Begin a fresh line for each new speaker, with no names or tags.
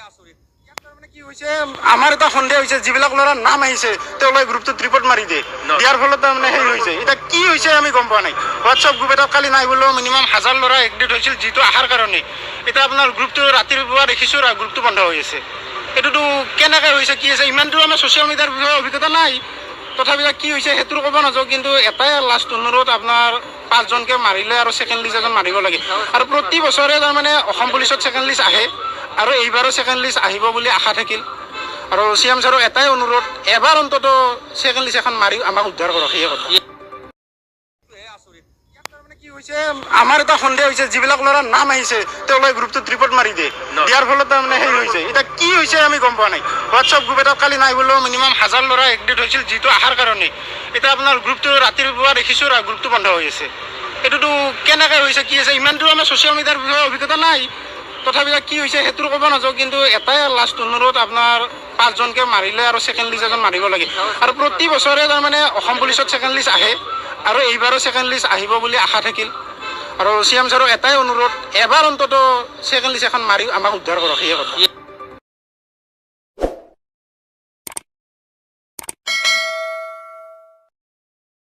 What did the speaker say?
কি হৈছে আমাৰ এটা সন্দেহ হৈছে যিবিলাক ল'ৰাৰ নাম আহিছে তেওঁলোকে গ্ৰুপটোত ৰিপৰ্ট মাৰি দিয়ে দিয়াৰ ফলত তাৰমানে সেই হৈছে এতিয়া কি হৈছে আমি গম পোৱা নাই হোৱাটছআপ গ্ৰুপ এটা কালি নাই বোলেও মিনিমাম 1000 ল'ৰা এক্টিভ হৈছিল যিটো আহাৰ কাৰণে এতিয়া আপোনাৰ গ্ৰুপটো ৰাতিপুৱা দেখিছোঁ গ্ৰুপটো বন্ধ হৈ আছে এইটোতো কেনেকৈ হৈছে কি হৈছে ইমানটো আমাৰ ছ'চিয়েল মিডিয়াৰ বিষয়ে অভিজ্ঞতা নাই তথাপিও কি হৈছে সেইটো ক'ব নাযাওঁ কিন্তু এটাই লাষ্ট অনুৰোধ আপোনাৰ 5জনকে মাৰিলে আৰু ছেকেণ্ড লিষ্ট এজন মাৰিব লাগে আৰু প্ৰতি বছৰে তাৰমানে অসম পুলিচত ছেকেণ্ড লিষ্ট আহে আৰু এইবাৰো ছেকেণ্ড লিষ্ট আহিব বুলি আশা থাকিল আৰু CM ছাৰক এটাই অনুৰোধ এবাৰ অন্তত ছেকেণ্ড লিষ্ট এখন মাৰি আমাক উদ্ধাৰ কৰক সেই কথা কি হৈছে আমাৰ এটা সন্দেহ হৈছে যিবিলাক ল'ৰাৰ নাম আহিছে তেওঁলোকে গ্ৰুপটোত ৰিপৰ্ট মাৰি দিয়ে দিয়াৰ ফলত তাৰমানে সেই হৈছে এতিয়া কি হৈছে আমি গম পোৱা নাই হোৱাটছআপ গ্ৰুপ এটা কালি নাই বোলেও মিনিমাম 1000 ল'ৰা এক্টিভ হৈছিল যিটো আহাৰ কাৰণে এতিয়া আপোনাৰ গ্ৰুপটো ৰাতিপুৱা দেখিছোঁ গ্ৰুপটো বন্ধ হৈ আছে এইটোতো কেনেকৈ হৈছে কি হৈছে ইমানটো আমাৰ ছ'চিয়েল মিডিয়াৰ বিষয়ে অভিজ্ঞতা নাই তথাপিও কি হৈছে সেইটো ক'ব নাযাওঁ কিন্তু এটাই লাষ্ট অনুৰোধ আপোনাৰ 5জনকে মাৰিলে আৰু ছেকেণ্ড লিষ্ট এজন মাৰিব লাগে আৰু প্ৰতি বছৰে তাৰমানে অসম পুলিচত ছেকেণ্ড লিষ্ট আহে আৰু এইবাৰো ছেকেণ্ড লিষ্ট আহিব বুলি আশা থাকিল আৰু CM ছাৰক এটাই অনুৰোধ এবাৰ অন্তত ছেকেণ্ড লিষ্ট এখন মাৰি আমাক উদ্ধাৰ কৰক সেই কথা